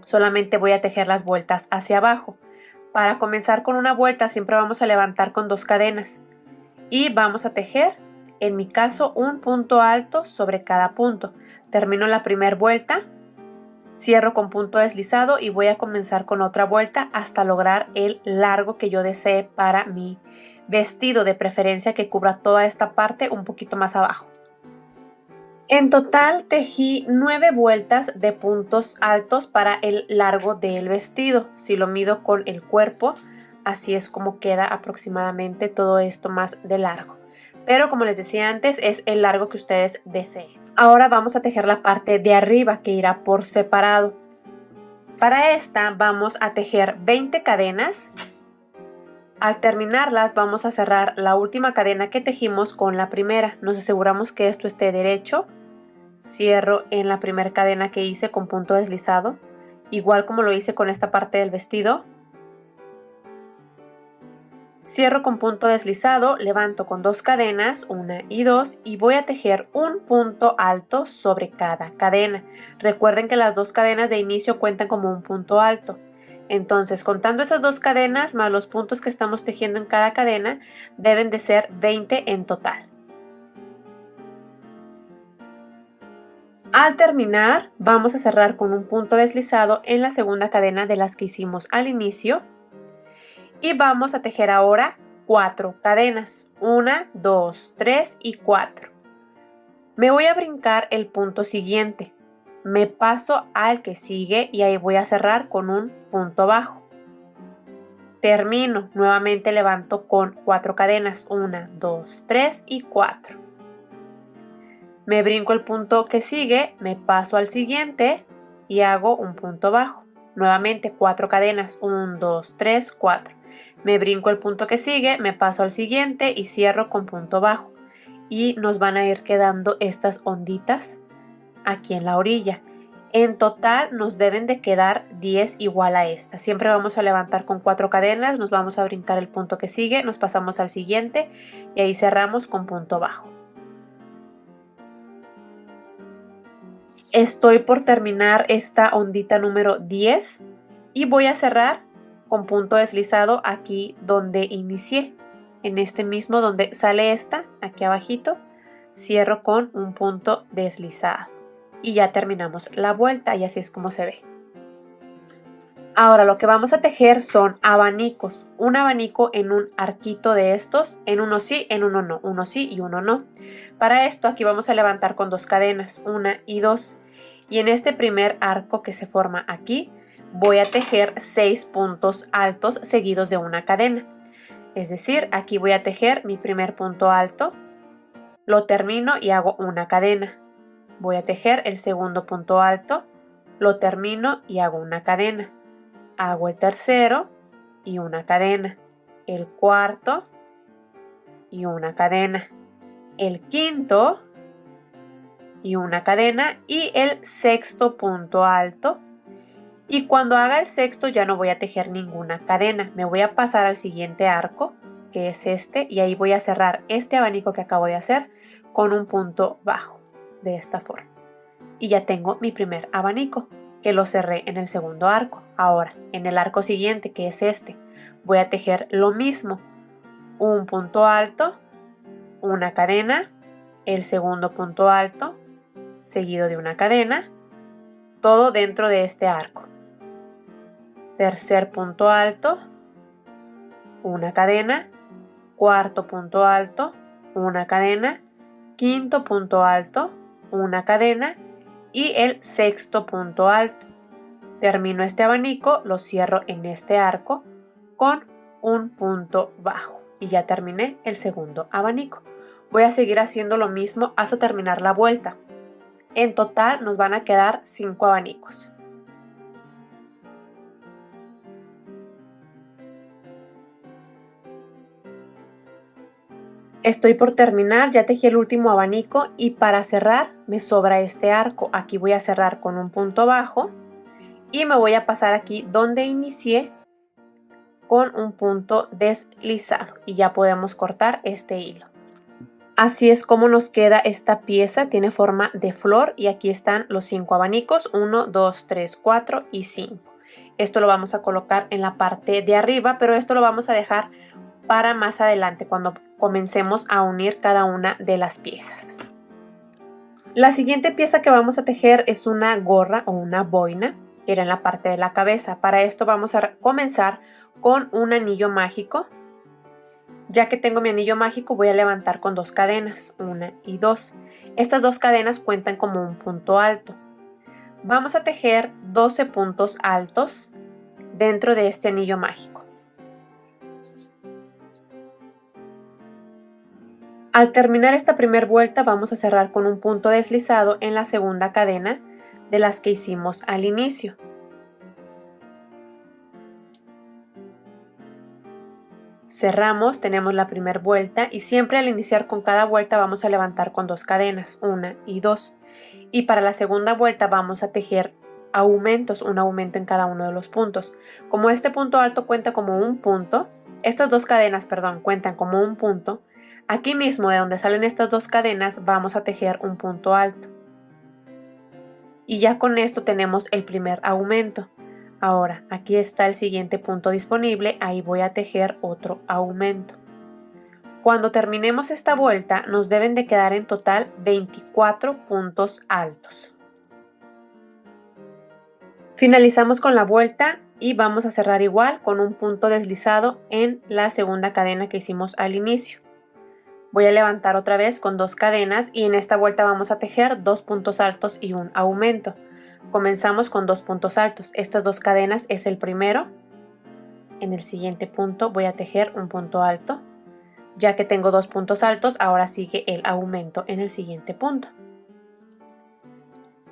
Solamente voy a tejer las vueltas hacia abajo. Para comenzar con una vuelta siempre vamos a levantar con 2 cadenas y vamos a tejer, en mi caso, un punto alto sobre cada punto. Termino la primera vuelta, cierro con punto deslizado y voy a comenzar con otra vuelta hasta lograr el largo que yo desee para mi vestido, de preferencia que cubra toda esta parte un poquito más abajo. En total tejí 9 vueltas de puntos altos para el largo del vestido. Si lo mido con el cuerpo, así es como queda aproximadamente todo esto más de largo. Pero como les decía antes, es el largo que ustedes deseen. Ahora vamos a tejer la parte de arriba, que irá por separado. Para esta vamos a tejer 20 cadenas. Al terminarlas vamos a cerrar la última cadena que tejimos con la primera. Nos aseguramos que esto esté derecho. Cierro en la primera cadena que hice con punto deslizado, igual como lo hice con esta parte del vestido. Cierro con punto deslizado, levanto con 2 cadenas, 1 y 2, y voy a tejer un punto alto sobre cada cadena. Recuerden que las 2 cadenas de inicio cuentan como un punto alto. Entonces, contando esas 2 cadenas más los puntos que estamos tejiendo en cada cadena, deben de ser 20 en total. Al terminar, vamos a cerrar con un punto deslizado en la segunda cadena de las que hicimos al inicio y vamos a tejer ahora 4 cadenas, 1, 2, 3 y 4. Me voy a brincar el punto siguiente, me paso al que sigue y ahí voy a cerrar con un punto bajo. Termino, nuevamente levanto con 4 cadenas, 1, 2, 3 y 4. Me brinco el punto que sigue, me paso al siguiente y hago un punto bajo. Nuevamente 4 cadenas, 1, 2, 3, 4. Me brinco el punto que sigue, me paso al siguiente y cierro con punto bajo. Y nos van a ir quedando estas onditas aquí en la orilla. En total nos deben de quedar 10 igual a esta. Siempre vamos a levantar con 4 cadenas, nos vamos a brincar el punto que sigue, nos pasamos al siguiente y ahí cerramos con punto bajo. Estoy por terminar esta ondita número 10 y voy a cerrar con punto deslizado aquí donde inicié. En este mismo donde sale esta, aquí abajito, cierro con un punto deslizado. Y ya terminamos la vuelta y así es como se ve. Ahora lo que vamos a tejer son abanicos. Un abanico en un arquito de estos, en uno sí, en uno no. Uno sí y uno no. Para esto aquí vamos a levantar con 2 cadenas, 1 y 2. Y en este primer arco que se forma aquí, voy a tejer 6 puntos altos seguidos de una cadena. Es decir, aquí voy a tejer mi primer punto alto, lo termino y hago una cadena. Voy a tejer el segundo punto alto, lo termino y hago una cadena. Hago el tercero y una cadena. El cuarto y una cadena. El quinto y una cadena y el sexto punto alto. Y cuando haga el sexto ya no voy a tejer ninguna cadena. Me voy a pasar al siguiente arco, que es este, y ahí voy a cerrar este abanico que acabo de hacer con un punto bajo, de esta forma. Y ya tengo mi primer abanico, que lo cerré en el segundo arco. Ahora, en el arco siguiente, que es este, voy a tejer lo mismo. Un punto alto, una cadena, el segundo punto alto, seguido de una cadena, todo dentro de este arco. Tercer punto alto, una cadena, cuarto punto alto, una cadena, quinto punto alto, una cadena y el sexto punto alto. Termino este abanico, lo cierro en este arco con un punto bajo y ya terminé el segundo abanico. Voy a seguir haciendo lo mismo hasta terminar la vuelta. En total nos van a quedar 5 abanicos. Estoy por terminar, ya tejí el último abanico y para cerrar me sobra este arco. Aquí voy a cerrar con un punto bajo y me voy a pasar aquí donde inicié con un punto deslizado y ya podemos cortar este hilo. Así es como nos queda esta pieza, tiene forma de flor y aquí están los 5 abanicos, 1, 2, 3, 4 y 5. Esto lo vamos a colocar en la parte de arriba, pero esto lo vamos a dejar para más adelante cuando comencemos a unir cada una de las piezas. La siguiente pieza que vamos a tejer es una gorra o una boina, que era en la parte de la cabeza. Para esto vamos a comenzar con un anillo mágico. Ya que tengo mi anillo mágico voy a levantar con 2 cadenas, 1 y 2. Estas 2 cadenas cuentan como un punto alto. Vamos a tejer 12 puntos altos dentro de este anillo mágico. Al terminar esta primera vuelta vamos a cerrar con un punto deslizado en la segunda cadena de las que hicimos al inicio. Cerramos, tenemos la primera vuelta y siempre al iniciar con cada vuelta vamos a levantar con 2 cadenas, 1 y 2. Y para la segunda vuelta vamos a tejer aumentos, un aumento en cada uno de los puntos. Como este punto alto cuenta como un punto, estas 2 cadenas, cuentan como un punto, aquí mismo de donde salen estas 2 cadenas vamos a tejer un punto alto. Y ya con esto tenemos el primer aumento. Ahora, aquí está el siguiente punto disponible, ahí voy a tejer otro aumento. Cuando terminemos esta vuelta, nos deben de quedar en total 24 puntos altos. Finalizamos con la vuelta y vamos a cerrar igual con un punto deslizado en la segunda cadena que hicimos al inicio. Voy a levantar otra vez con 2 cadenas y en esta vuelta vamos a tejer 2 puntos altos y un aumento. Comenzamos con 2 puntos altos. Estas 2 cadenas es el primero. En el siguiente punto voy a tejer un punto alto. Ya que tengo 2 puntos altos, ahora sigue el aumento en el siguiente punto.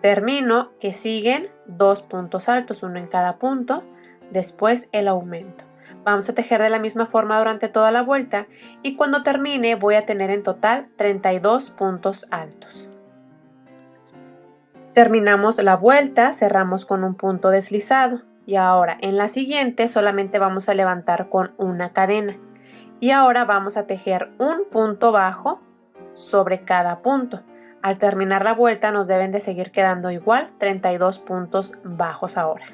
Termino que siguen 2 puntos altos, uno en cada punto, después el aumento. Vamos a tejer de la misma forma durante toda la vuelta y cuando termine voy a tener en total 32 puntos altos. Terminamos la vuelta, cerramos con un punto deslizado y ahora en la siguiente solamente vamos a levantar con una cadena y ahora vamos a tejer un punto bajo sobre cada punto. Al terminar la vuelta nos deben de seguir quedando igual 32 puntos bajos ahora.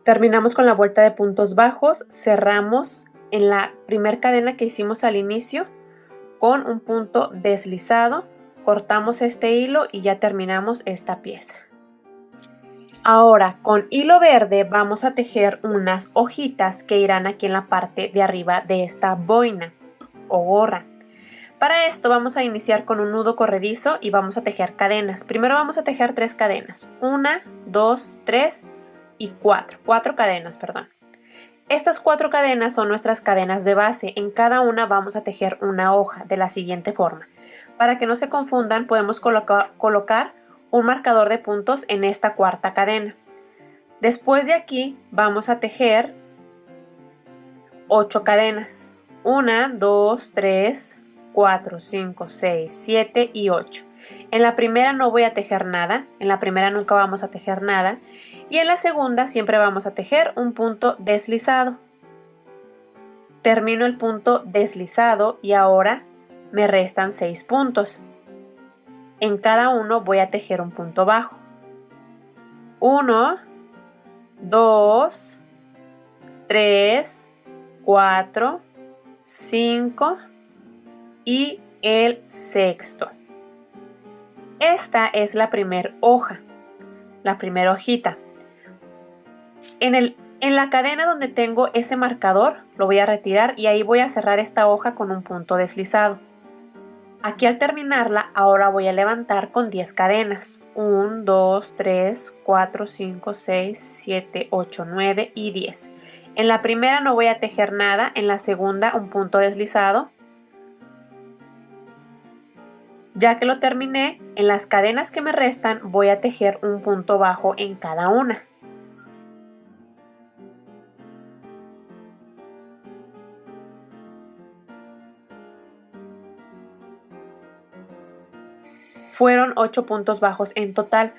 Terminamos con la vuelta de puntos bajos, cerramos en la primera cadena que hicimos al inicio con un punto deslizado, cortamos este hilo y ya terminamos esta pieza. Ahora con hilo verde vamos a tejer unas hojitas que irán aquí en la parte de arriba de esta boina o gorra. Para esto vamos a iniciar con un nudo corredizo y vamos a tejer cadenas. Primero vamos a tejer 3 cadenas, 1, 2, 3 y 4 cadenas, perdón. Estas 4 cadenas son nuestras cadenas de base. En cada una vamos a tejer una hoja de la siguiente forma. Para que no se confundan, podemos colocar un marcador de puntos en esta 4ª cadena. Después de aquí vamos a tejer 8 cadenas. 1, 2, 3, 4, 5, 6, 7 y 8. En la primera no voy a tejer nada, en la primera nunca vamos a tejer nada y en la segunda siempre vamos a tejer un punto deslizado. Termino el punto deslizado y ahora me restan 6 puntos. En cada uno voy a tejer un punto bajo. 1, 2, 3, 4, 5 y el sexto. Esta es la primera hoja, la primera hojita. En la cadena donde tengo ese marcador lo voy a retirar y ahí voy a cerrar esta hoja con un punto deslizado. Aquí al terminarla ahora voy a levantar con 10 cadenas. 1, 2, 3, 4, 5, 6, 7, 8, 9 y 10. En la primera no voy a tejer nada, en la segunda un punto deslizado. Ya que lo terminé, en las cadenas que me restan voy a tejer un punto bajo en cada una. Fueron 8 puntos bajos en total.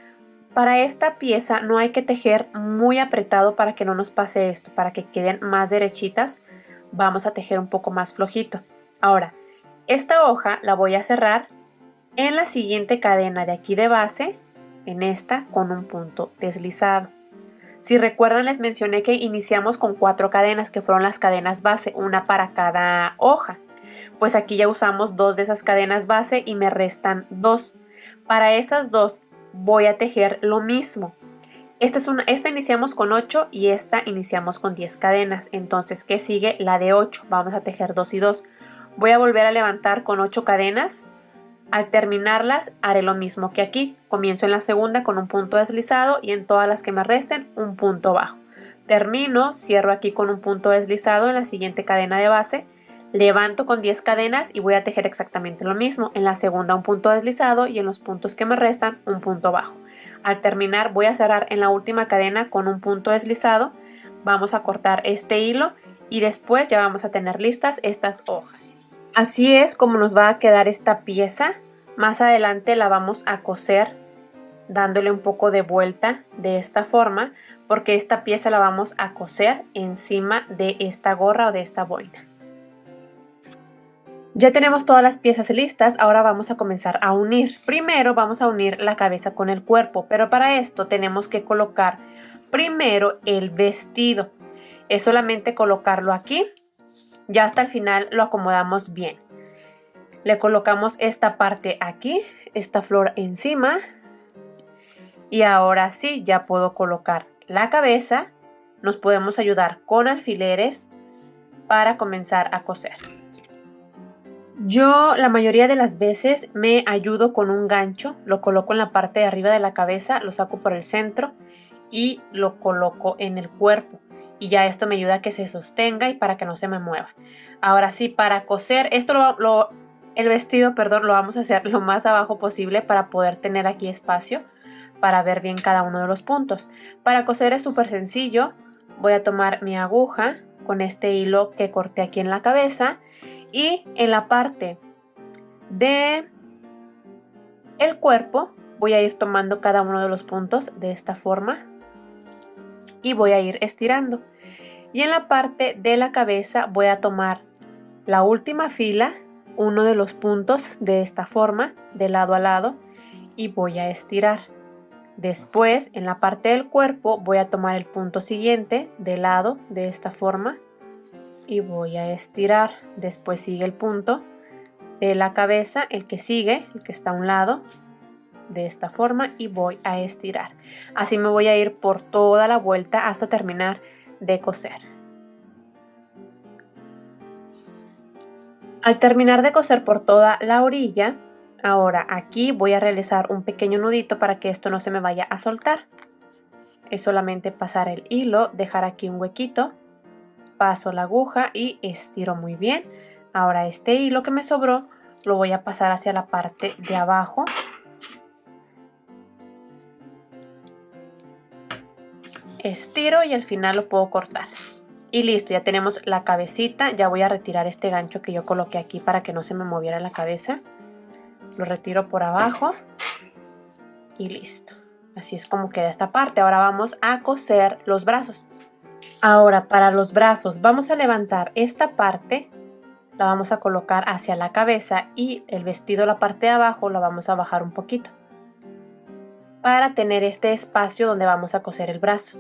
Para esta pieza no hay que tejer muy apretado para que no nos pase esto, para que queden más derechitas. Vamos a tejer un poco más flojito. Ahora, esta hoja la voy a cerrar en la siguiente cadena de aquí de base, en esta con un punto deslizado. Si recuerdan, les mencioné que iniciamos con 4 cadenas que fueron las cadenas base, una para cada hoja. Pues aquí ya usamos 2 de esas cadenas base y me restan 2. Para esas 2 voy a tejer lo mismo. Esta iniciamos con 8 y esta iniciamos con 10 cadenas. Entonces, ¿qué sigue? La de 8. Vamos a tejer 2 y 2. Voy a volver a levantar con 8 cadenas. Al terminarlas haré lo mismo que aquí. Comienzo en la segunda con un punto deslizado y en todas las que me resten un punto bajo. Termino, cierro aquí con un punto deslizado en la siguiente cadena de base. Levanto con 10 cadenas y voy a tejer exactamente lo mismo. En la segunda un punto deslizado y en los puntos que me restan un punto bajo. Al terminar voy a cerrar en la última cadena con un punto deslizado. Vamos a cortar este hilo y después ya vamos a tener listas estas hojas. Así es como nos va a quedar esta pieza. Más adelante la vamos a coser dándole un poco de vuelta de esta forma, porque esta pieza la vamos a coser encima de esta gorra o de esta boina. Ya tenemos todas las piezas listas, ahora vamos a comenzar a unir. Primero vamos a unir la cabeza con el cuerpo, pero para esto tenemos que colocar primero el vestido. Es solamente colocarlo aquí. Ya hasta el final lo acomodamos bien. Le colocamos esta parte aquí, esta flor encima. Y ahora sí, ya puedo colocar la cabeza. Nos podemos ayudar con alfileres para comenzar a coser. Yo la mayoría de las veces me ayudo con un gancho, lo coloco en la parte de arriba de la cabeza, lo saco por el centro y lo coloco en el cuerpo. Y ya esto me ayuda a que se sostenga y para que no se me mueva. Ahora sí, para coser, el vestido, perdón, lo vamos a hacer lo más abajo posible para poder tener aquí espacio para ver bien cada uno de los puntos. Para coser es súper sencillo. Voy a tomar mi aguja con este hilo que corté aquí en la cabeza y en la parte de el cuerpo voy a ir tomando cada uno de los puntos de esta forma y voy a ir estirando. Y en la parte de la cabeza voy a tomar la última fila, uno de los puntos de esta forma, de lado a lado, y voy a estirar. Después, en la parte del cuerpo, voy a tomar el punto siguiente, de lado, de esta forma, y voy a estirar. Después sigue el punto de la cabeza, el que sigue, el que está a un lado, de esta forma, y voy a estirar. Así me voy a ir por toda la vuelta hasta terminar de coser. Al terminar de coser por toda la orilla, ahora aquí voy a realizar un pequeño nudito para que esto no se me vaya a soltar. Es solamente pasar el hilo, dejar aquí un huequito, paso la aguja y estiro muy bien. Ahora este hilo que me sobró lo voy a pasar hacia la parte de abajo. Estiro y al final lo puedo cortar. Y listo, ya tenemos la cabecita. Ya voy a retirar este gancho que yo coloqué aquí para que no se me moviera la cabeza. Lo retiro por abajo y listo. Así es como queda esta parte. Ahora vamos a coser los brazos. Ahora para los brazos vamos a levantar esta parte, la vamos a colocar hacia la cabeza y el vestido, la parte de abajo, la vamos a bajar un poquito para tener este espacio donde vamos a coser el brazo.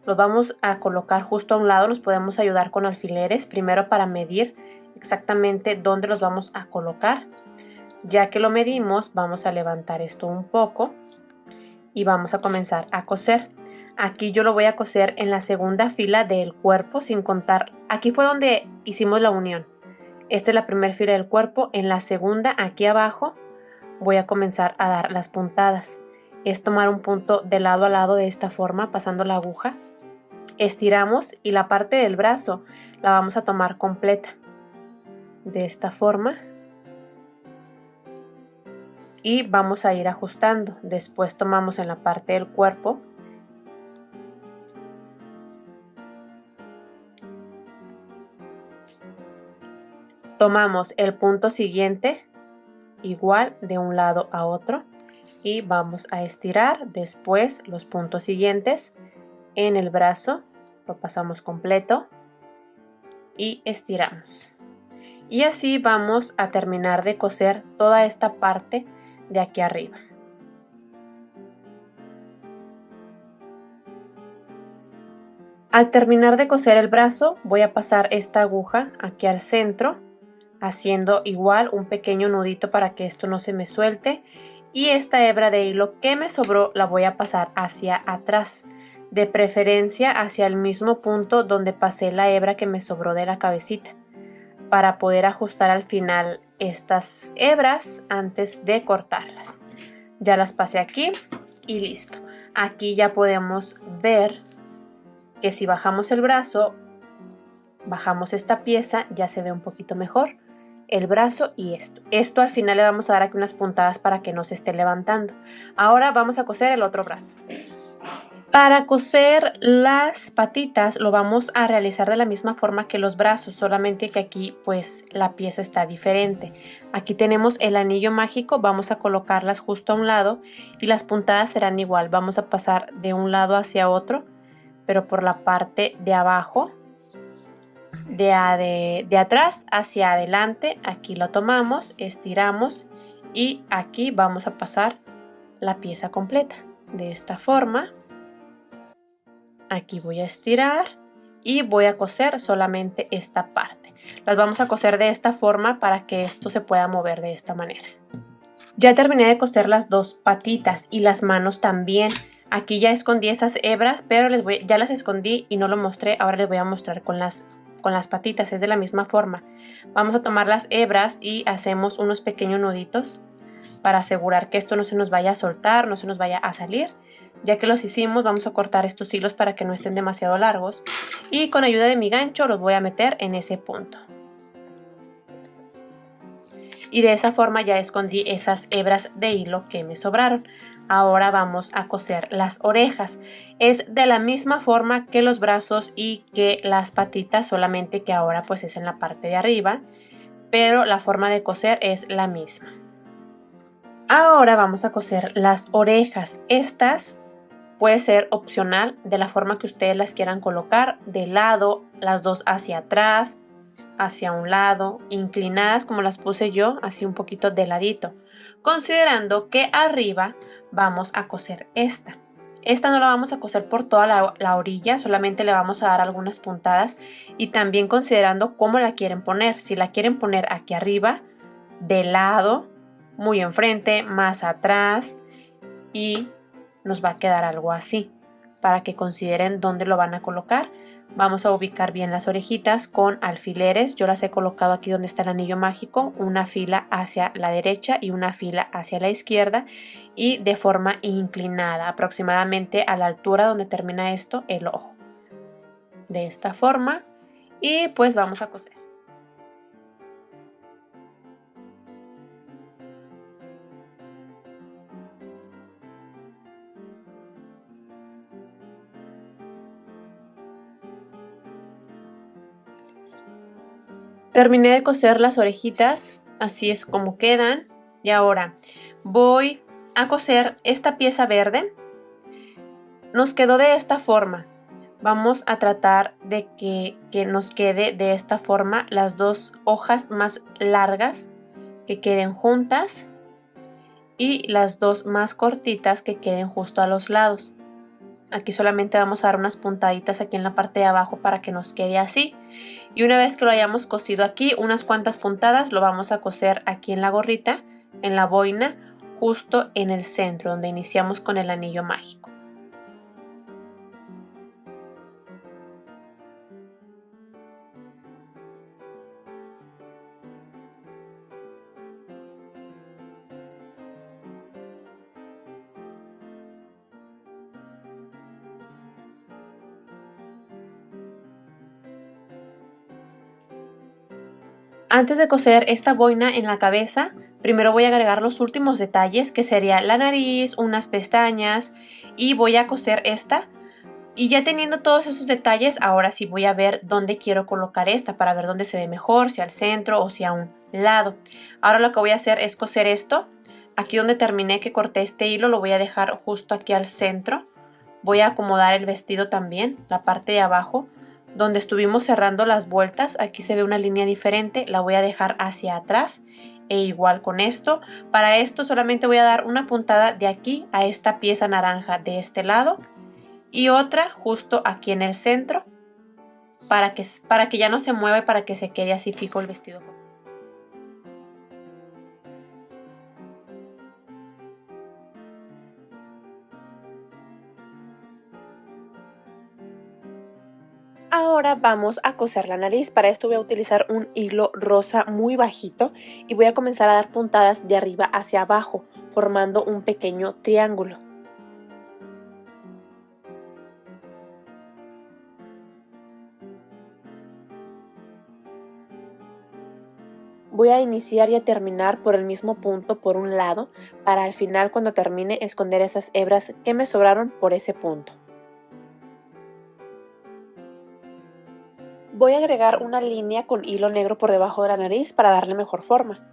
Los vamos a colocar justo a un lado, nos podemos ayudar con alfileres, primero para medir exactamente dónde los vamos a colocar. Ya que lo medimos, vamos a levantar esto un poco y vamos a comenzar a coser. Aquí yo lo voy a coser en la segunda fila del cuerpo, sin contar, aquí fue donde hicimos la unión. Esta es la primera fila del cuerpo, en la segunda, aquí abajo, voy a comenzar a dar las puntadas. Es tomar un punto de lado a lado de esta forma, pasando la aguja. Estiramos y la parte del brazo la vamos a tomar completa, de esta forma. Y vamos a ir ajustando. Después tomamos en la parte del cuerpo tomamos el punto siguiente igual de un lado a otro y vamos a estirar. Después los puntos siguientes en el brazo lo pasamos completo y estiramos. Y así vamos a terminar de coser toda esta parte de aquí arriba. Al terminar de coser el brazo voy a pasar esta aguja aquí al centro, haciendo igual un pequeño nudito para que esto no se me suelte, y esta hebra de hilo que me sobró la voy a pasar hacia atrás, de preferencia hacia el mismo punto donde pasé la hebra que me sobró de la cabecita, para poder ajustar al final estas hebras antes de cortarlas. Ya las pasé aquí y listo. Aquí ya podemos ver que si bajamos el brazo, bajamos esta pieza, ya se ve un poquito mejor el brazo y esto. Esto al final le vamos a dar aquí unas puntadas para que no se esté levantando. Ahora vamos a coser el otro brazo. Para coser las patitas lo vamos a realizar de la misma forma que los brazos, solamente que aquí pues la pieza está diferente. Aquí tenemos el anillo mágico, vamos a colocarlas justo a un lado y las puntadas serán igual. Vamos a pasar de un lado hacia otro, pero por la parte de abajo, de atrás hacia adelante. Aquí lo tomamos, estiramos y aquí vamos a pasar la pieza completa de esta forma. Aquí voy a estirar y voy a coser solamente esta parte. Las vamos a coser de esta forma para que esto se pueda mover de esta manera. Ya terminé de coser las dos patitas y las manos también. Aquí ya escondí esas hebras, pero ya las escondí y no lo mostré. Ahora les voy a mostrar con las patitas, es de la misma forma. Vamos a tomar las hebras y hacemos unos pequeños nuditos para asegurar que esto no se nos vaya a soltar, no se nos vaya a salir. Ya que los hicimos, vamos a cortar estos hilos para que no estén demasiado largos. Y con ayuda de mi gancho los voy a meter en ese punto. Y de esa forma ya escondí esas hebras de hilo que me sobraron. Ahora vamos a coser las orejas. Es de la misma forma que los brazos y que las patitas, solamente que ahora pues es en la parte de arriba, pero la forma de coser es la misma. Ahora vamos a coser las orejas. Estas puede ser opcional de la forma que ustedes las quieran colocar, de lado, las dos hacia atrás, hacia un lado, inclinadas como las puse yo, así un poquito de ladito, considerando que arriba vamos a coser esta. Esta no la vamos a coser por toda la orilla, solamente le vamos a dar algunas puntadas, y también considerando cómo la quieren poner. Si la quieren poner aquí arriba, de lado, muy enfrente, más atrás, y nos va a quedar algo así. Para que consideren dónde lo van a colocar, vamos a ubicar bien las orejitas con alfileres. Yo las he colocado aquí donde está el anillo mágico, una fila hacia la derecha y una fila hacia la izquierda, y de forma inclinada, aproximadamente a la altura donde termina esto, el ojo. De esta forma, y pues vamos a coser. Terminé de coser las orejitas, así es como quedan. Y ahora voy a coser esta pieza verde. Nos quedó de esta forma. Vamos a tratar de que nos quede de esta forma las dos hojas más largas que queden juntas y las dos más cortitas que queden justo a los lados. Aquí solamente vamos a dar unas puntaditas aquí en la parte de abajo para que nos quede así. Y una vez que lo hayamos cosido aquí, unas cuantas puntadas, lo vamos a coser aquí en la gorrita, en la boina, justo en el centro, donde iniciamos con el anillo mágico. Antes de coser esta boina en la cabeza, primero voy a agregar los últimos detalles, que sería la nariz, unas pestañas, y voy a coser esta. Y ya teniendo todos esos detalles, ahora sí voy a ver dónde quiero colocar esta, para ver dónde se ve mejor, si al centro o si a un lado. Ahora lo que voy a hacer es coser esto. Aquí donde terminé que corté este hilo, lo voy a dejar justo aquí al centro. Voy a acomodar el vestido también, la parte de abajo, donde estuvimos cerrando las vueltas. Aquí se ve una línea diferente, la voy a dejar hacia atrás, e igual con esto. Para esto solamente voy a dar una puntada de aquí a esta pieza naranja de este lado, y otra justo aquí en el centro, para que ya no se mueva y para que se quede así fijo el vestido. Ahora vamos a coser la nariz. Para esto voy a utilizar un hilo rosa muy bajito y voy a comenzar a dar puntadas de arriba hacia abajo, formando un pequeño triángulo. Voy a iniciar y a terminar por el mismo punto por un lado, para al final, cuando termine, esconder esas hebras que me sobraron por ese punto. Voy a agregar una línea con hilo negro por debajo de la nariz para darle mejor forma.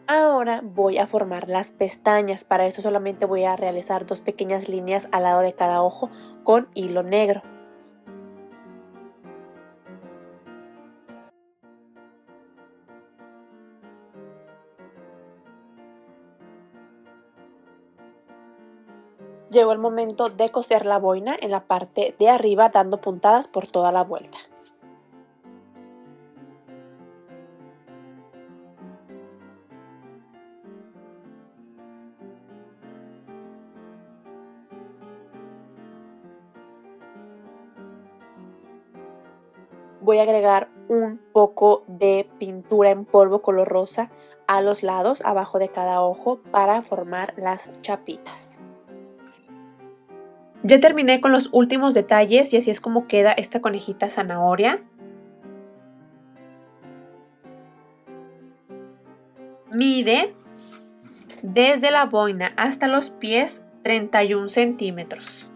Ahora voy a formar las pestañas. Para esto solamente voy a realizar dos pequeñas líneas al lado de cada ojo con hilo negro. Llegó el momento de coser la boina en la parte de arriba, dando puntadas por toda la vuelta. voy a agregar un poco de pintura en polvo color rosa a los lados, abajo de cada ojo, para formar las chapitas. Ya terminé con los últimos detalles y así es como queda esta conejita zanahoria. Mide desde la boina hasta los pies 31 centímetros.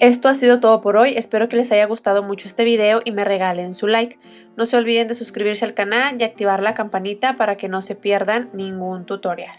Esto ha sido todo por hoy, espero que les haya gustado mucho este video y me regalen su like. No se olviden de suscribirse al canal y activar la campanita para que no se pierdan ningún tutorial.